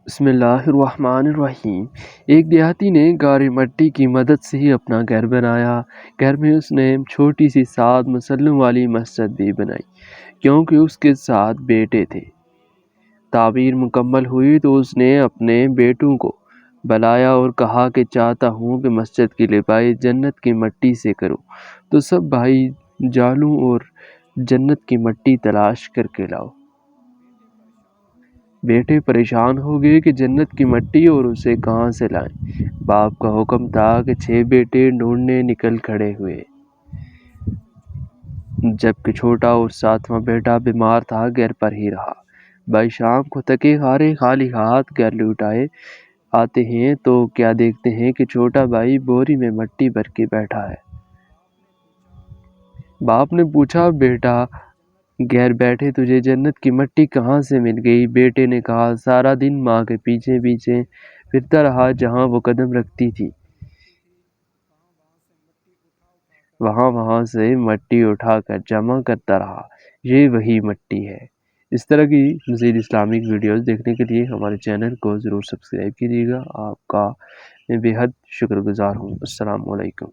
بسم اللہ الرحمن الرحیم۔ ایک دیہاتی نے گارے مٹی کی مدد سے ہی اپنا گھر بنایا۔ گھر میں اس نے چھوٹی سی 7 مسلوں والی مسجد بھی بنائی کیونکہ اس کے 7 بیٹے تھے۔ تعمیر مکمل ہوئی تو اس نے اپنے بیٹوں کو بلایا اور کہا کہ چاہتا ہوں کہ مسجد کی لپائی جنت کی مٹی سے کروں۔ تو سب بھائی جالوں اور جنت کی مٹی تلاش کر کے لاؤ۔ بیٹے پریشان ہو گئے کہ جنت کی مٹی اور اسے کہاں سے لائیں۔ باپ کا حکم تھا کہ 6 بیٹے ڈھونڈنے نکل کھڑے ہوئے، جبکہ چھوٹا اور 7واں بیٹا بیمار تھا، گھر پر ہی رہا۔ بھائی شام کو تھکے ہارے خالی ہاتھ گھر لوٹ آتے ہیں تو کیا دیکھتے ہیں کہ چھوٹا بھائی بوری میں مٹی بھر کے بیٹھا ہے۔ باپ نے پوچھا، بیٹا گھر بیٹھے تجھے جنت کی مٹی کہاں سے مل گئی؟ بیٹے نے کہا، سارا دن ماں کے پیچھے پیچھے پھرتا رہا، جہاں وہ قدم رکھتی تھی وہاں سے مٹی اٹھا کر جمع کرتا رہا، یہ وہی مٹی ہے۔ اس طرح کی مزید اسلامک ویڈیوز دیکھنے کے لیے ہمارے چینل کو ضرور سبسکرائب کیجیے گا۔ آپ کا میں بے حد شکر گزار ہوں۔ السلام علیکم۔